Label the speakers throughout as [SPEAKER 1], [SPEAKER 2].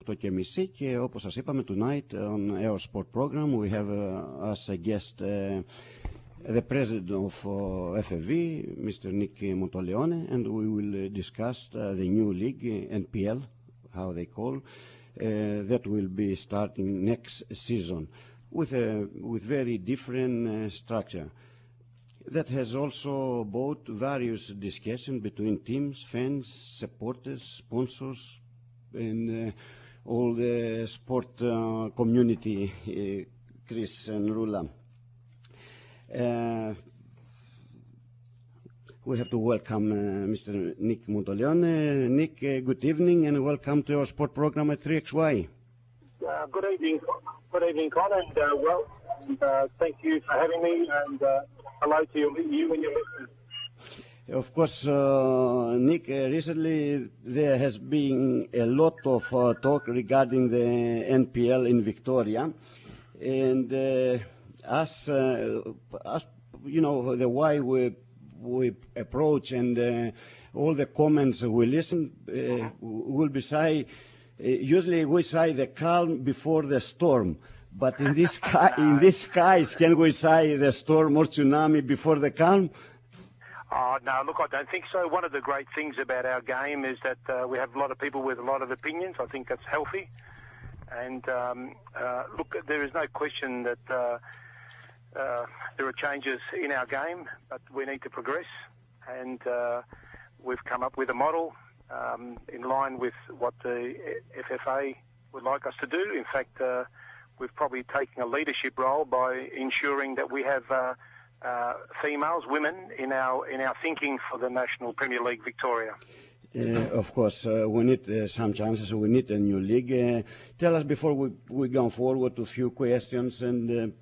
[SPEAKER 1] 8:30 και όπως σας είπαμε, tonight on our sport program we have as a guest the president of FFV, Mr. Nikk Motolεόνε, and we will discuss the new league, NPL, how they call, that will be starting next season with very different structure. That has also brought various discussions between teams, fans, supporters, sponsors, and all the sport community, Chris and Rula. We have to welcome Mr. Nikk Motolεόνε. Nick, good evening and welcome to our sport program at 3XY.
[SPEAKER 2] Good evening, Con, and thank you for having me, and hello to you and your listeners.
[SPEAKER 1] Of course, Nick, recently there has been a lot of talk regarding the NPL in Victoria, and as you know, the way we approach and all the comments we listen will be say. Usually we say the calm before the storm, but in this case, can we say the storm or tsunami before the calm?
[SPEAKER 2] Oh, no, look, I don't think so. One of the great things about our game is that we have a lot of people with a lot of opinions. I think that's healthy. And look, there is no question that there are changes in our game, but we need to progress. And we've come up with a model in line with what the FFA would like us to do. In fact, we've probably taken a leadership role by ensuring that we have females, women, in our thinking for the National Premier League Victoria.
[SPEAKER 1] Of course, we need some chances. We need a new league. Tell us before we go forward to a few questions, and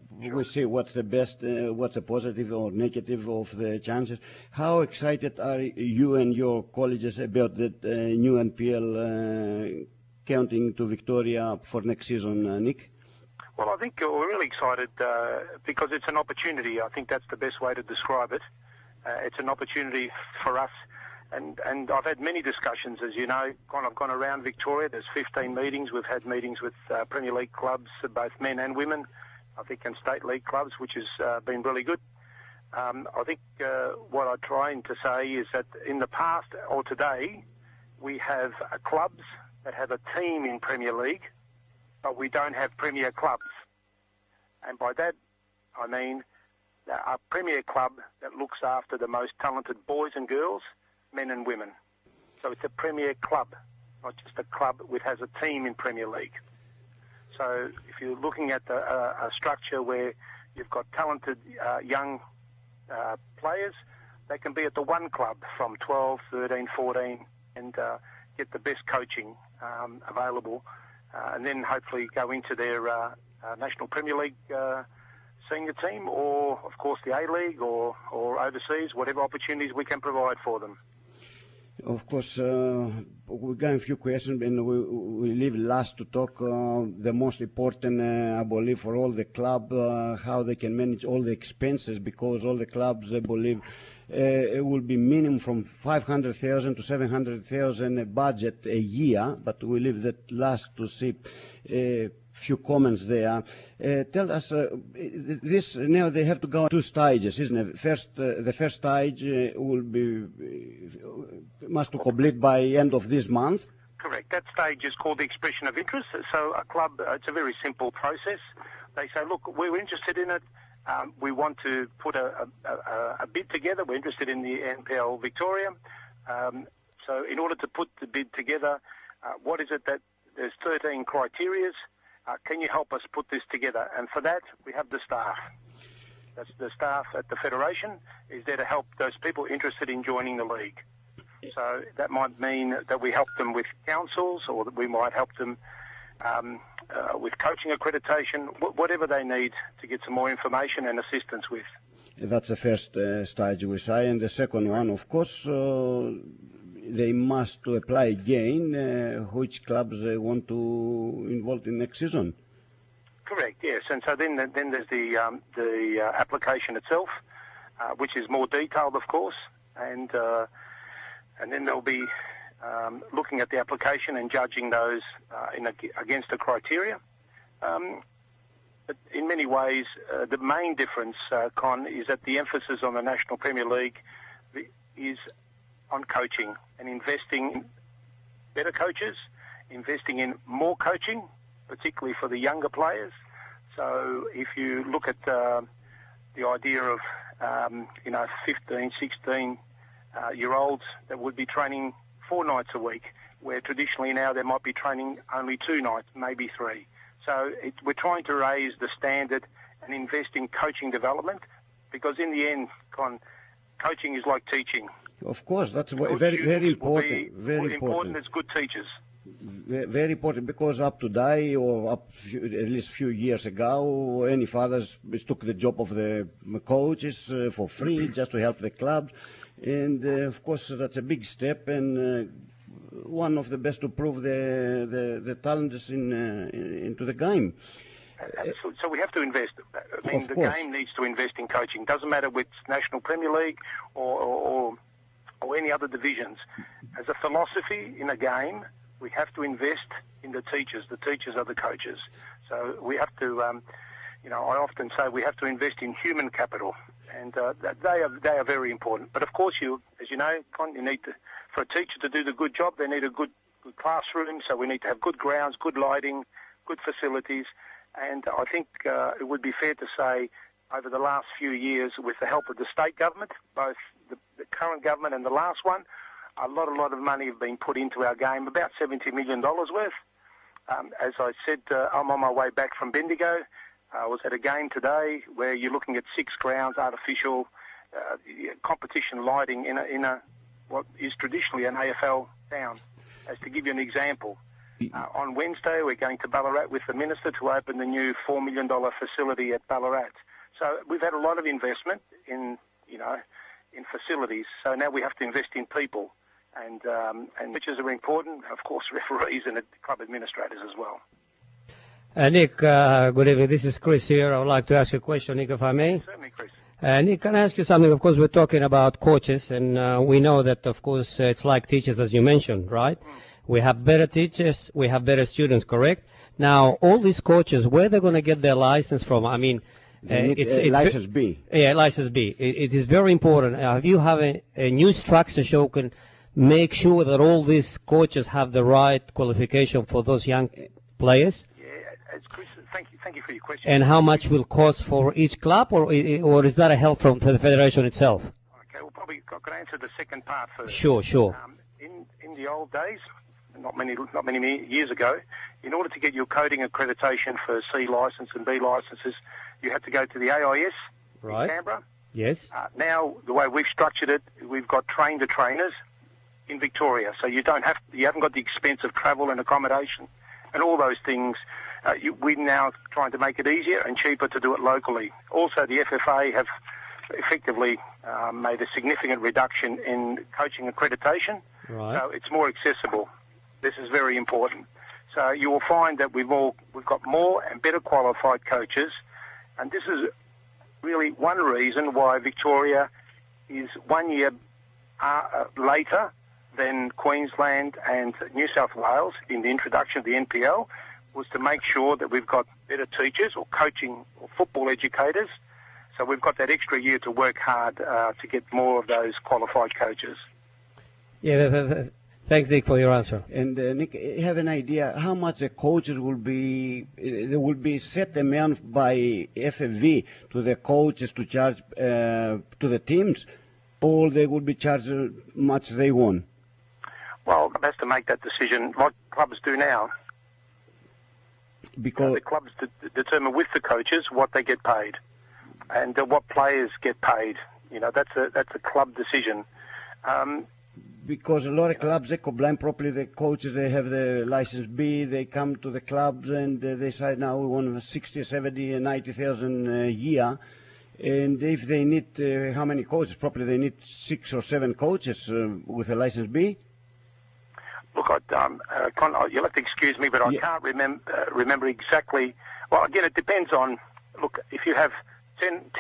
[SPEAKER 1] we see what's the best, what's the positive or negative of the chances. How excited are you and your colleagues about that new NPL counting to Victoria for next season, Nick?
[SPEAKER 2] Well, I think we're really excited because it's an opportunity. I think that's the best way to describe it. It's an opportunity for us. And I've had many discussions, as you know. I've gone around Victoria. There's 15 meetings. We've had meetings with Premier League clubs, both men and women, I think, and state league clubs, which has been really good. I think what I'm trying to say is that in the past or today, we have clubs that have a team in Premier League, but we don't have Premier clubs. And by that, I mean a Premier club that looks after the most talented boys and girls, men and women. So it's a Premier club, not just a club which has a team in Premier League. So if you're looking at a structure where you've got talented young players, they can be at the one club from 12, 13, 14 and get the best coaching available, and then hopefully go into their National Premier League senior team, or of course the A-League or overseas, whatever opportunities we can provide for them.
[SPEAKER 1] Of course, we got a few questions, and we leave last to talk the most important, I believe, for all the club, how they can manage all the expenses, because all the clubs, I believe, it will be minimum from 500,000 to 700,000 budget a year, but we leave that last to see few comments there. Tell us, this now they have to go two stages, isn't it? The first stage will be must to complete by end of this month.
[SPEAKER 2] Correct. That stage is called the expression of interest. So a club, it's a very simple process. They say, look, we're interested in it. We want to put a bid together. We're interested in the NPL Victoria. So in order to put the bid together, what is it that there's 13 criteria. Can you help us put this together? And for that, we have the staff. That's the staff at the Federation is there to help those people interested in joining the league. So that might mean that we help them with councils, or that we might help them with coaching accreditation, whatever they need to get some more information and assistance with.
[SPEAKER 1] That's the first stage, we say. And the second one, of course, they must apply again which clubs they want to involve in next season.
[SPEAKER 2] Correct, yes. And so then there's the application itself, which is more detailed, of course, and then there'll be looking at the application and judging those against the criteria. But in many ways, the main difference, Con, is that the emphasis on the National Premier League is on coaching and investing in better coaches, investing in more coaching, particularly for the younger players. So if you look at the idea of, 15, 16-year-olds that would be training 4 nights a week, where traditionally now they might be training only 2 nights, maybe 3. So we're trying to raise the standard and invest in coaching development, because in the end, coaching is like teaching.
[SPEAKER 1] Of course, that's very, very important. Very important
[SPEAKER 2] as good teachers.
[SPEAKER 1] Very important, because up to today, or at least a few years ago, any fathers took the job of the coaches for free, just to help the clubs. And of course, that's a big step, and one of the best to prove the talents into the game.
[SPEAKER 2] So we have to invest. I mean, the game needs to invest in coaching. Doesn't matter which National Premier League or any other divisions. As a philosophy in a game, we have to invest in the teachers. The teachers are the coaches. So we have to, I often say we have to invest in human capital, and they are very important. But of course, as you know, you need to, for a teacher to do the good job, they need a good classroom. So we need to have good grounds, good lighting, good facilities. And I think it would be fair to say, over the last few years, with the help of the state government, both the current government and the last one, a lot of money have been put into our game, about $70 million worth. As I said, I'm on my way back from Bendigo. I was at a game today where you're looking at 6 grounds, artificial competition lighting in a what is traditionally an AFL town. As to give you an example, on Wednesday we're going to Ballarat with the Minister to open the new $4 million facility at Ballarat. So we've had a lot of investment in facilities. So now we have to invest in people, and coaches are important. Of course, referees and club administrators as well.
[SPEAKER 3] Nick, good evening. This is Chris here. I would like to ask you a question, Nick, if I may.
[SPEAKER 2] Certainly, Chris.
[SPEAKER 3] Nick, can I ask you something? Of course, we're talking about coaches, and we know that, of course, it's like teachers, as you mentioned, right? We have better teachers, we have better students, correct? Now, all these coaches, where they're going to get their license from? I mean,
[SPEAKER 1] it's license B.
[SPEAKER 3] Yeah, license B. It is very important. Have you have a new structure so you can make sure that all these coaches have the right qualification for those young players?
[SPEAKER 2] Yeah, Chris, thank you for your question.
[SPEAKER 3] And how much will cost for each club, or is that a help from the federation itself?
[SPEAKER 2] Okay, well, probably I could answer the second part first.
[SPEAKER 3] Sure.
[SPEAKER 2] In the old days, not many years ago, in order to get your coding accreditation for C license and B licenses, you had to go to the AIS in Canberra.
[SPEAKER 3] Yes.
[SPEAKER 2] Now, the way we've structured it, we've got trainers in Victoria, so you haven't got the expense of travel and accommodation and all those things. We're now trying to make it easier and cheaper to do it locally. Also, the FFA have effectively made a significant reduction in coaching accreditation, so it's more accessible. This is very important. So you will find that we've got more and better qualified coaches, and this is really one reason why Victoria is 1 year later than Queensland and New South Wales in the introduction of the NPL, was to make sure that we've got better teachers or coaching or football educators. So we've got that extra year to work hard to get more of those qualified coaches.
[SPEAKER 3] Yeah, thanks, Nick, for your answer.
[SPEAKER 1] And Nick, you have an idea how much the coaches will be? There will be set amount by FFV to the coaches to charge to the teams, or they will be charged much they want.
[SPEAKER 2] Well, the club has to make that decision, like clubs do now.
[SPEAKER 1] Because
[SPEAKER 2] the clubs determine with the coaches what they get paid, and what players get paid. That's a club decision.
[SPEAKER 1] Because a lot of clubs, they combine properly the coaches, they have the license B, they come to the clubs and they say now we want 60, 70, and 90,000 a year. And if they need, how many coaches? Probably they need 6 or 7 coaches with a license B.
[SPEAKER 2] Look, you'll have to excuse me, but I can't remember exactly. Well, again, it depends on, look, if you have 10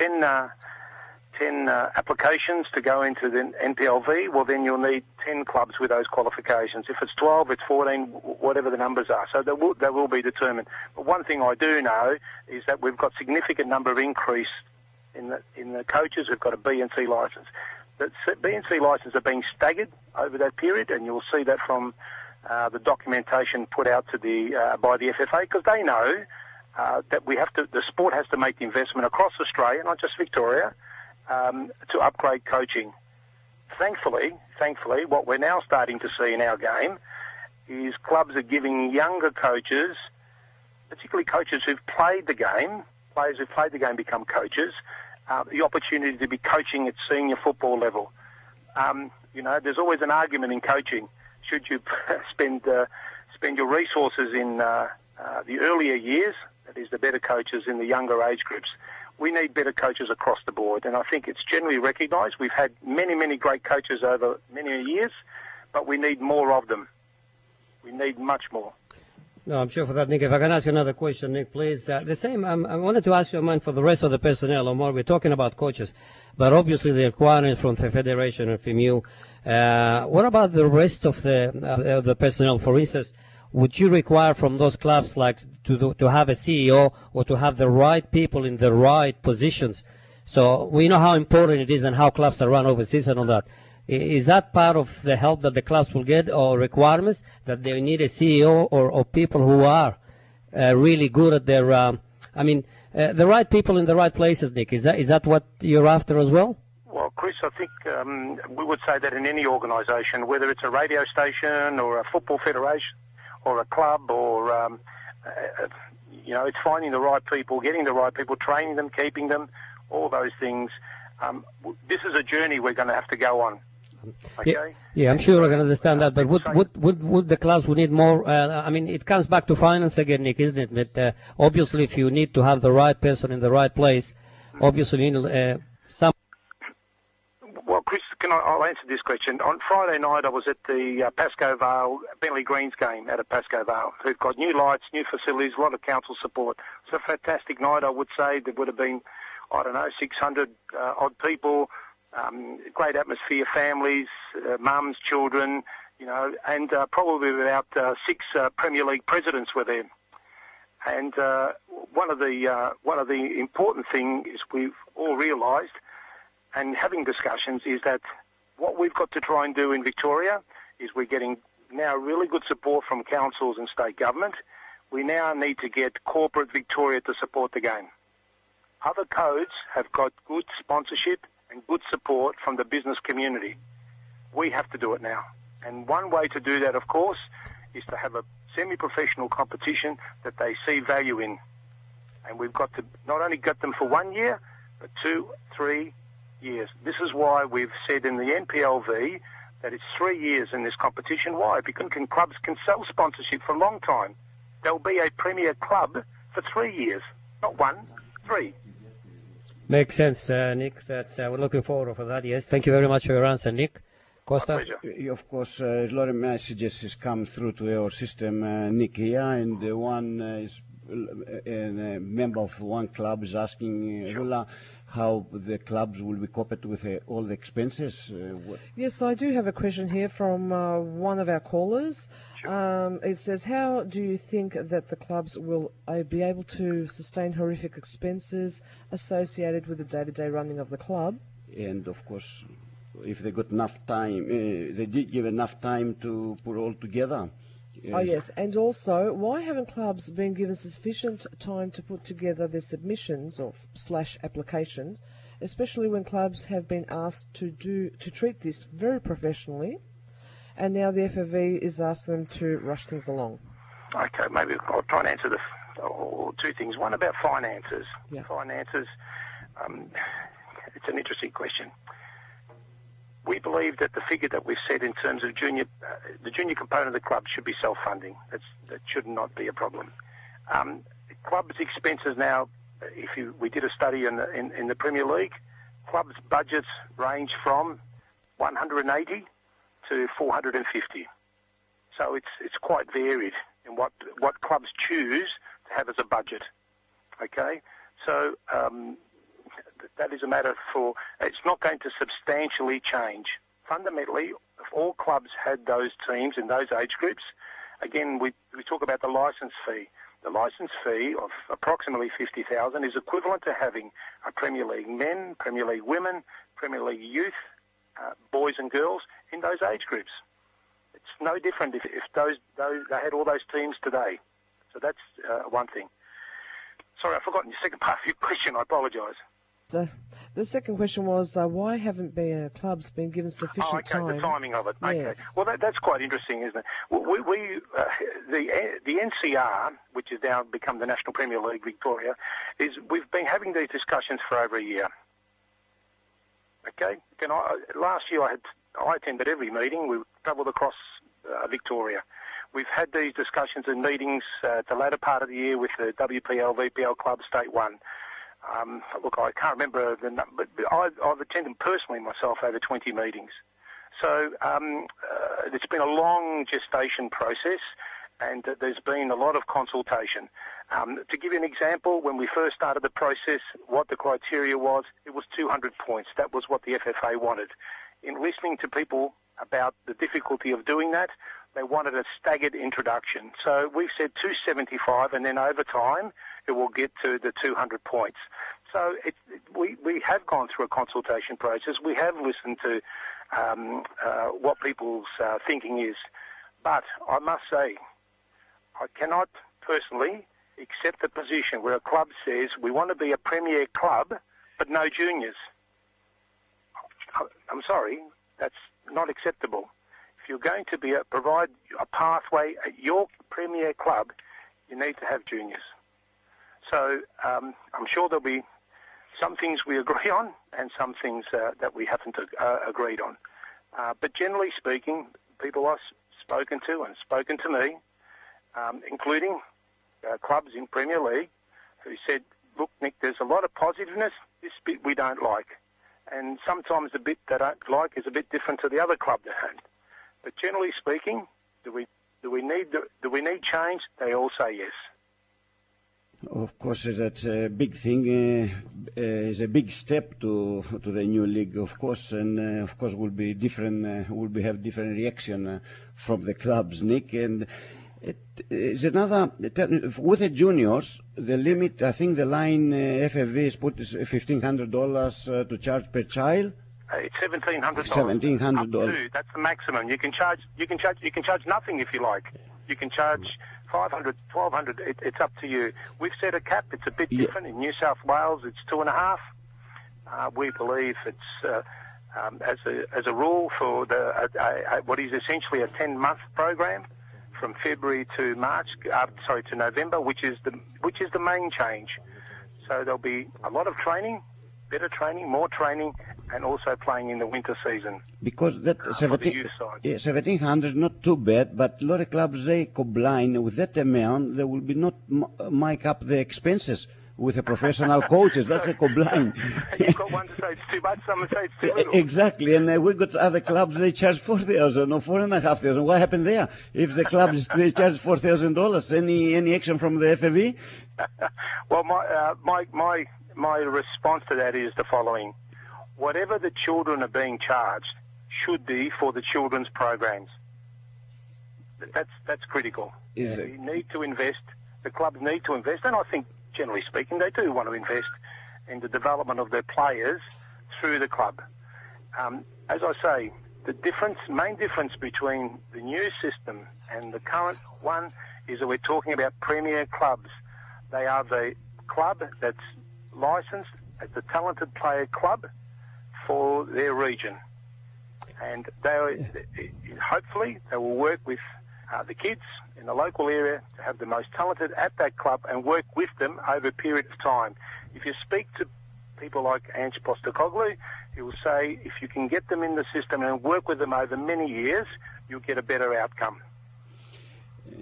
[SPEAKER 2] 10 applications to go into the NPLV, well, then you'll need 10 clubs with those qualifications. If it's 12, it's 14, whatever the numbers are. So they will be determined. But one thing I do know is that we've got significant number of increase in the coaches who've got a B and C licence. The B and C licence are being staggered over that period, and you'll see that from the documentation put out to by the FFA, because they know that the sport has to make the investment across Australia, not just Victoria, to upgrade coaching. Thankfully, what we're now starting to see in our game is clubs are giving younger coaches, particularly coaches who've played the game, players who've played the game become coaches, the opportunity to be coaching at senior football level. There's always an argument in coaching. Should you spend your resources in the earlier years, that is the better coaches in the younger age groups? We need better coaches across the board, and I think it's generally recognised. We've had many, many great coaches over many years, but we need more of them. We need much more.
[SPEAKER 3] No, I'm sure for that, Nick. If I can ask you another question, Nick, please. The same, I wanted to ask you, man, for the rest of the personnel, Omar, we're talking about coaches, but obviously the requirements from the Federation and from you. What about the rest of the personnel? For instance, would you require from those clubs like to have a CEO or to have the right people in the right positions? So we know how important it is and how clubs are run overseas and all that. Is that part of the help that the clubs will get, or requirements that they need a CEO or people who are really good at their, the right people in the right places, Nick? Is that what you're after as well?
[SPEAKER 2] Well, Chris, I think we would say that in any organisation, whether it's a radio station or a football federation or a club or, it's finding the right people, getting the right people, training them, keeping them, all those things. This is a journey we're going to have to go on. Okay?
[SPEAKER 3] Yeah, I'm sure I can understand that, but would the clubs need more? It comes back to finance again, Nick, isn't it? But obviously, if you need to have the right person in the right place, obviously you need some.
[SPEAKER 2] Well, Chris, I'll answer this question. On Friday night, I was at the Pascoe Vale Bentley Greens game out of Pascoe Vale. They've got new lights, new facilities, a lot of council support. It's a fantastic night, I would say. There would have been, 600 odd people. Great atmosphere, families, mums, children, and probably about 6 Premier League presidents were there. And one of the important things we've all realised, and having discussions, is that what we've got to try and do in Victoria is we're getting now really good support from councils and state government. We now need to get corporate Victoria to support the game. Other codes have got good sponsorship and good support from the business community. We have to do it now. And one way to do that, of course, is to have a semi-professional competition that they see value in. And we've got to not only get them for 1 year, but 2, 3 years. This is why we've said in the NPLV that it's 3 years in this competition. Why? Because clubs can sell sponsorship for a long time. There'll be a premier club for 3 years. Not 1, 3.
[SPEAKER 3] Makes sense, Nick. We're looking forward for that. Yes, thank you very much for your answer, Nick. Costa?
[SPEAKER 1] Of course, a lot of messages has come through to our system, Nick here, and one is a member of one club is asking Rula how the clubs will be covered with all the expenses.
[SPEAKER 4] Yes, I do have a question here from one of our callers. Sure. It says, how do you think that the clubs will be able to sustain horrific expenses associated with the day-to-day running of the club?
[SPEAKER 1] And, of course, if they got enough time, they did give enough time to put all together.
[SPEAKER 4] Oh, yes. And also, why haven't clubs been given sufficient time to put together their submissions or / applications, especially when clubs have been asked to treat this very professionally, and now the FFV is asking them to rush things along?
[SPEAKER 2] Okay, maybe I'll try and answer two things. One about finances.
[SPEAKER 4] Yeah.
[SPEAKER 2] Finances, it's an interesting question. We believe that the figure that we've set in terms of the junior component of the club should be self-funding. That should not be a problem. Clubs' expenses now, we did a study in the Premier League, clubs' budgets range from 180 to 450. So it's quite varied in what clubs choose to have as a budget. Okay, so that is a matter for, it's not going to substantially change. Fundamentally, if all clubs had those teams in those age groups, again, we talk about the licence fee. The licence fee of approximately $50,000 is equivalent to having a Premier League men, Premier League women, Premier League youth, boys and girls in those age groups. It's no different if those they had all those teams today. So that's one thing. Sorry, I've forgotten the second part of your question. I apologise.
[SPEAKER 4] The second question was, why haven't clubs been given sufficient time?
[SPEAKER 2] The timing of it. Okay.
[SPEAKER 4] Yes.
[SPEAKER 2] Well, that's quite interesting, isn't it? The NCR, which has now become the National Premier League Victoria, we've been having these discussions for over a year. Okay? Last year I attended every meeting. We travelled across Victoria. We've had these discussions and meetings the latter part of the year with the WPL, VPL club, State 1. Look, I can't remember the number, but I've attended personally myself over 20 meetings. So it's been a long gestation process, and there's been a lot of consultation. To give you an example, when we first started the process, what the criteria was, it was 200 points. That was what the FFA wanted. In listening to people about the difficulty of doing that, they wanted a staggered introduction. So we said 275, and then over time it will get to the 200 points. So we have gone through a consultation process. We have listened to what people's thinking is. But I must say, I cannot personally accept the position where a club says we want to be a premier club but no juniors. I'm sorry, that's not acceptable. If you're going to provide a pathway at your premier club, you need to have juniors. So I'm sure there'll be some things we agree on and some things that we haven't agreed on. But generally speaking, people I've spoken to and spoken to me, including clubs in Premier League, who said, look, Nick, there's a lot of positiveness. This bit we don't like. And sometimes the bit they don't like is a bit different to the other club they had. But generally speaking, do we need change? They all say yes.
[SPEAKER 1] Of course, that's a big thing. Is a big step to the new league, of course, and of course will be different. Will have different reaction from the clubs, Nick. And it is another with the juniors. The limit, I think, the line FFV is put is $1,500 to charge per child.
[SPEAKER 2] It's $1,700.
[SPEAKER 1] $1,700.
[SPEAKER 2] That's the maximum. You can charge nothing if you like. You can charge $500, $1,200. It's up to you. We've set a cap. It's a bit different in New South Wales. It's 2.5. We believe it's as a rule for what is essentially a 10-month program from February to to November, which is the main change. So there'll be a lot of training, better training, more training, and also playing in the winter season.
[SPEAKER 1] Because that 1,700 is not too bad, but a lot of clubs, they combine with that amount, they will be not make up the expenses with the professional coaches. That's a combine.
[SPEAKER 2] You've got one to say it's too much, some say it's too little.
[SPEAKER 1] Exactly, and we got other clubs, they charge $4,000 or $4,500. What happened there? If the clubs, they charge $4,000, any action from the FFV?
[SPEAKER 2] Well, my response to that is the following. Whatever the children are being charged should be for the children's programs. That's critical. You need to invest. The clubs need to invest, and I think, generally speaking, they do want to invest in the development of their players through the club. As I say, the main difference between the new system and the current one is that we're talking about premier clubs. They are the club that's licensed as the talented player club for their region, and hopefully they will work with the kids in the local area to have the most talented at that club and work with them over a period of time. If you speak to people like Ange Postecoglou, he will say if you can get them in the system and work with them over many years, you'll get a better outcome.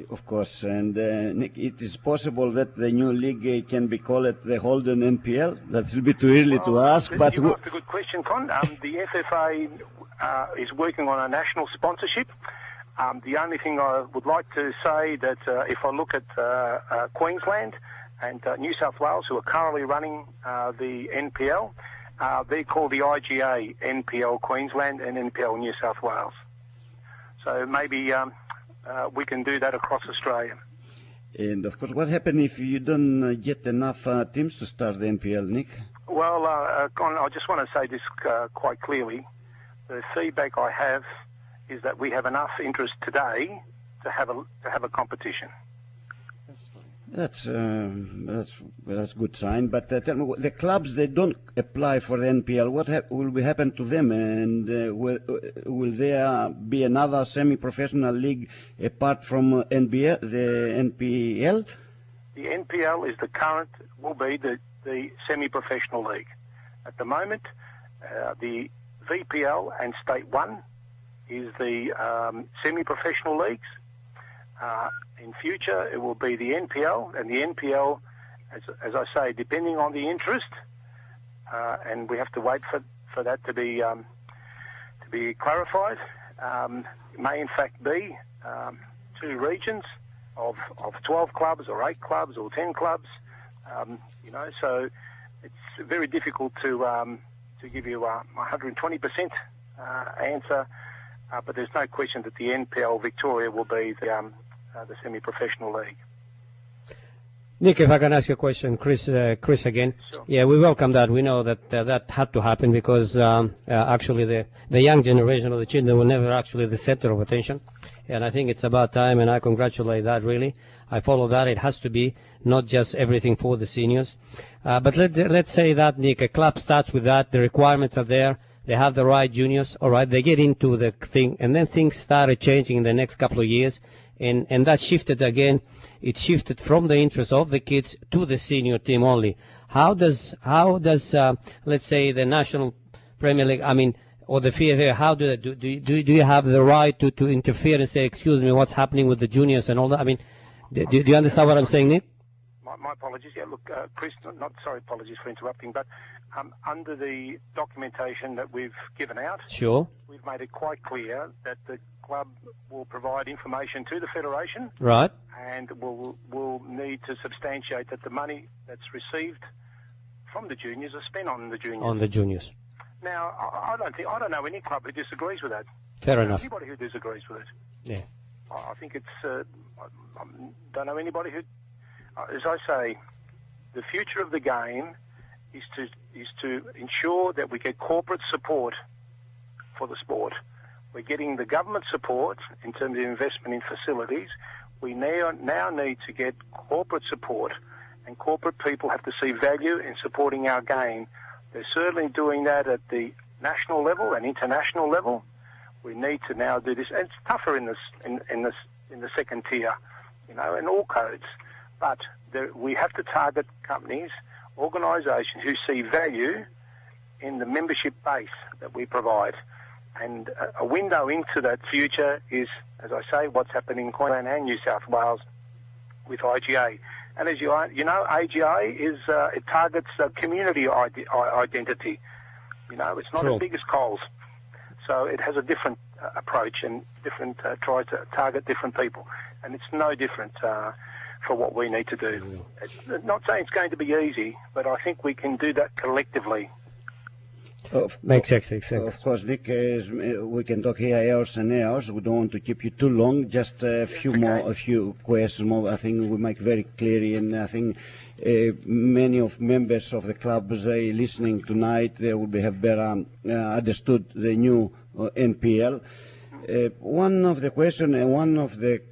[SPEAKER 1] Of course, and Nick, it is possible that the new league can be called the Holden NPL. That's a bit too early to ask, but
[SPEAKER 2] you asked a good question, Con. The FFA is working on a national sponsorship. The only thing I would like to say that if I look at Queensland, And New South Wales, who are currently running the NPL, they're called the IGA NPL Queensland and NPL New South Wales. So maybe we can do that across Australia.
[SPEAKER 1] And of course, what happens if you don't get enough teams to start the NPL, Nick?
[SPEAKER 2] Well, I just want to say this quite clearly. The feedback I have is that we have enough interest today to have a competition.
[SPEAKER 1] That's a good sign. But tell me, the clubs, they don't apply for the NPL. What will happen to them? And will there be another semi-professional league apart from the NPL?
[SPEAKER 2] The NPL is will be the semi-professional league. At the moment, the VPL and State 1 is the semi-professional leagues. In future, it will be the NPL, and the NPL, as I say, depending on the interest, and we have to wait for that to be clarified. It may in fact be 2 regions of 12 clubs or 8 clubs or 10 clubs. So it's very difficult to give you a 120% answer. But there's no question that the NPL Victoria will be the semi-professional league.
[SPEAKER 3] Nick, if I can ask you a question, Chris again.
[SPEAKER 2] Sure.
[SPEAKER 3] Yeah, we welcome that. We know that that had to happen because actually the young generation of the children were never actually the center of attention. And I think it's about time, and I congratulate that, really. I follow that. It has to be not just everything for the seniors. But let's say that, Nick, a club starts with that. The requirements are there. They have the right juniors, all right. They get into the thing, and then things started changing in the next couple of years, and that shifted again. It shifted from the interest of the kids to the senior team only. How does let's say the National Premier League, or the FFA, how do you have the right to interfere and say, excuse me, what's happening with the juniors and all that? Do you understand what I'm saying, Nick?
[SPEAKER 2] My apologies. Yeah, look, Chris, apologies for interrupting, but under the documentation that we've given out,
[SPEAKER 3] sure,
[SPEAKER 2] we've made it quite clear that the club will provide information to the Federation,
[SPEAKER 3] right, and
[SPEAKER 2] will need to substantiate that the money that's received from the juniors is spent on the juniors. On the juniors. Now, I don't know any club who disagrees with that.
[SPEAKER 3] Fair enough.
[SPEAKER 2] Anybody who disagrees with it.
[SPEAKER 3] Yeah.
[SPEAKER 2] I think it's. I don't know anybody who. As I say, the future of the game is to ensure that we get corporate support for the sport. We're getting the government support in terms of investment in facilities. We now need to get corporate support, and corporate people have to see value in supporting our game. They're certainly doing that at the national level and international level. We need to now do this, and it's tougher in the second tier, in all codes. But we have to target companies, organisations who see value in the membership base that we provide. And a window into that future is, as I say, what's happening in Queensland and New South Wales with IGA. And as you know, IGA it targets community identity. It's not
[SPEAKER 3] True.
[SPEAKER 2] as big as Coles. So it has a different approach and tries to target different people. And it's no different for what we need to do. It's not saying it's going to be easy, but I think we can do that collectively.
[SPEAKER 3] Makes sense.
[SPEAKER 1] Of course, Nick, we can talk here hours and hours. We don't want to keep you too long. Just a few questions more. I think we make very clear, and I think many of members of the clubs listening tonight they will have better understood the new NPL. One of the questions, one of the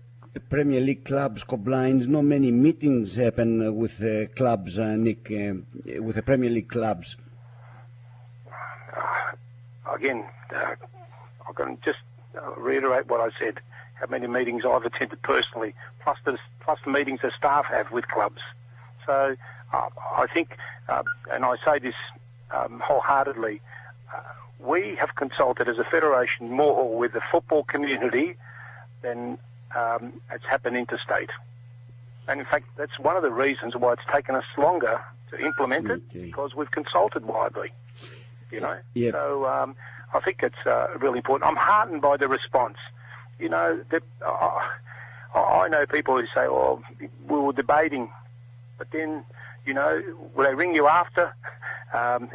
[SPEAKER 1] Premier League clubs complained not many meetings happen with clubs, Nick, with the Premier League clubs.
[SPEAKER 2] Again, I can just reiterate what I said, how many meetings I've attended personally, plus the meetings the staff have with clubs. So I think, and I say this wholeheartedly, we have consulted as a federation more with the football community than it's happened interstate. And in fact, that's one of the reasons why it's taken us longer to implement it, because we've consulted widely.
[SPEAKER 1] Yep.
[SPEAKER 2] So I think it's really important. I'm heartened by the response. I know people who say, we were debating But then, you know, will they ring you after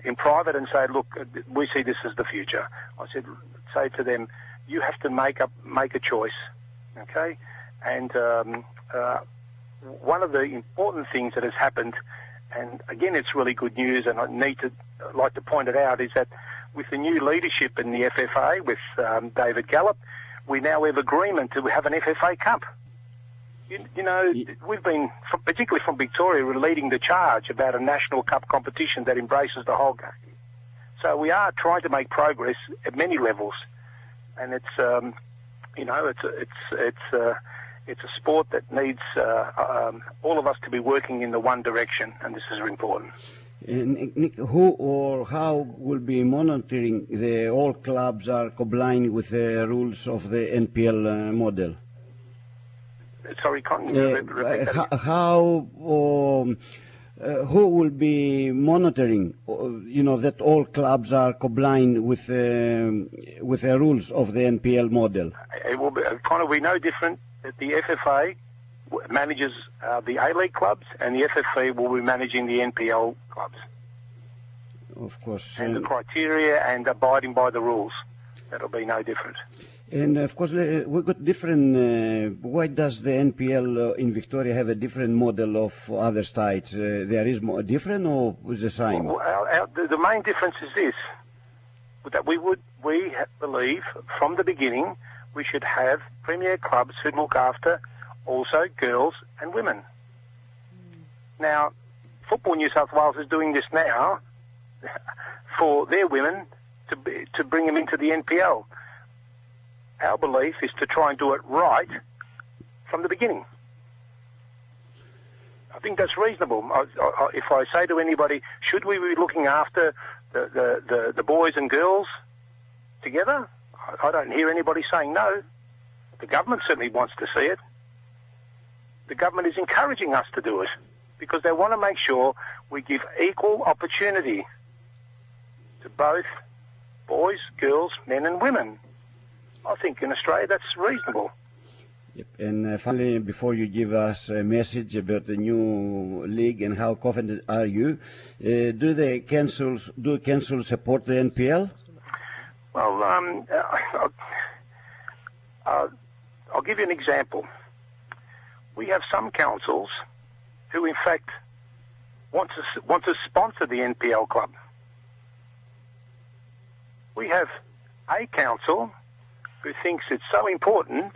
[SPEAKER 2] in private and say, look, we see this as the future? I said, say to them, you have to make a choice, okay? And one of the important things that has happened, and again, it's really good news, and I'd like to point it out, is that with the new leadership in the FFA, with David Gallop, we now have agreement to have an FFA Cup. You know, we've been, particularly from Victoria, leading the charge about a national cup competition that embraces the whole game. So we are trying to make progress at many levels, and it's, you know, it's a sport that needs all of us to be working in the one direction, and this is important.
[SPEAKER 1] Nick, who or how will be monitoring all clubs are complying with the rules of the NPL model?
[SPEAKER 2] Sorry, Con, repeat that.
[SPEAKER 1] Who will be monitoring, you know, that all clubs are complying with the rules of the NPL model?
[SPEAKER 2] It will be, kind of, we know different. The FFA manages the A-League clubs, and the FFA will be managing the NPL clubs.
[SPEAKER 1] Of course.
[SPEAKER 2] And the criteria and abiding by the rules. That'll be no different.
[SPEAKER 1] And of course, we've got different. Why does the NPL in Victoria have a different model of other states? There is more different or is the same?
[SPEAKER 2] Well, the main difference is this: that we believe from the beginning we should have premier clubs who look after also girls and women. Now, Football New South Wales is doing this now for their women to bring them into the NPL. Our belief is to try and do it right from the beginning. I think that's reasonable. If I say to anybody, should we be looking after the boys and girls together? I don't hear anybody saying no. The government certainly wants to see it. The government is encouraging us to do it because they want to make sure we give equal opportunity to both boys, girls, men and women. I think in Australia that's reasonable.
[SPEAKER 1] Yep. And finally, before you give us a message about the new league and how confident are you, do councils support the NPL?
[SPEAKER 2] Well, I'll give you an example. We have some councils who, in fact, want to sponsor the NPL club. We have a council who thinks it's so important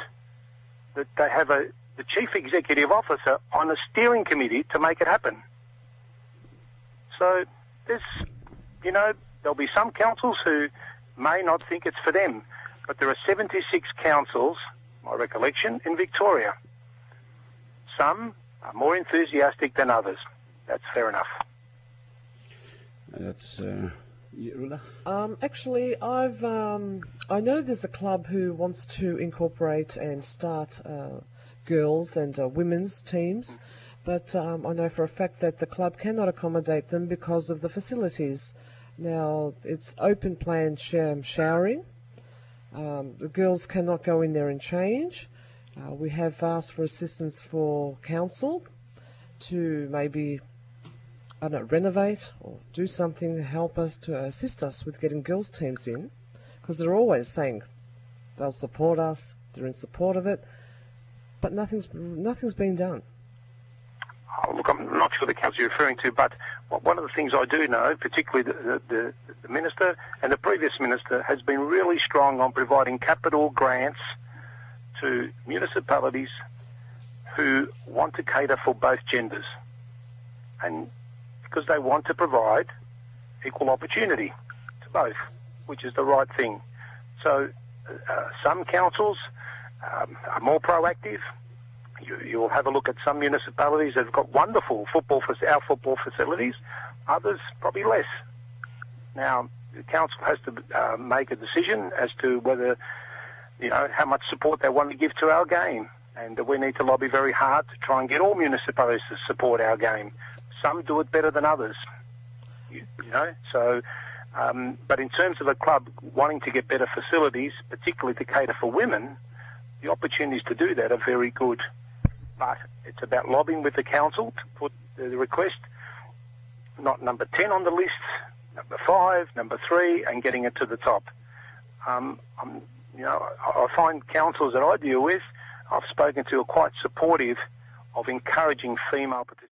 [SPEAKER 2] that they have the chief executive officer on a steering committee to make it happen. So there'll be some councils who may not think it's for them, but there are 76 councils, my recollection, in Victoria. Some are more enthusiastic than others. That's fair enough.
[SPEAKER 1] That's Rula?
[SPEAKER 4] Actually, I know there's a club who wants to incorporate and start girls and women's teams, but I know for a fact that the club cannot accommodate them because of the facilities. Now, it's open plan showering. The girls cannot go in there and change. We have asked for assistance for council to maybe, I don't know, renovate or do something to help us, to assist us with getting girls' teams in, because they're always saying they'll support us, they're in support of it, but nothing's been done.
[SPEAKER 2] Oh, look, I'm not sure the council you're referring to, but one of the things I do know, particularly the minister and the previous minister, has been really strong on providing capital grants to municipalities who want to cater for both genders, and because they want to provide equal opportunity to both, which is the right thing. So some councils are more proactive. You'll have a look at some municipalities that have got wonderful our football facilities, others probably less. Now, the council has to make a decision as to whether, how much support they want to give to our game. And we need to lobby very hard to try and get all municipalities to support our game. Some do it better than others, So, but in terms of a club wanting to get better facilities, particularly to cater for women, the opportunities to do that are very good. but it's about lobbying with the council to put the request, not number 10 on the list, number 5, number 3, and getting it to the top. I find councils that I deal with, I've spoken to, are quite supportive of encouraging female participation.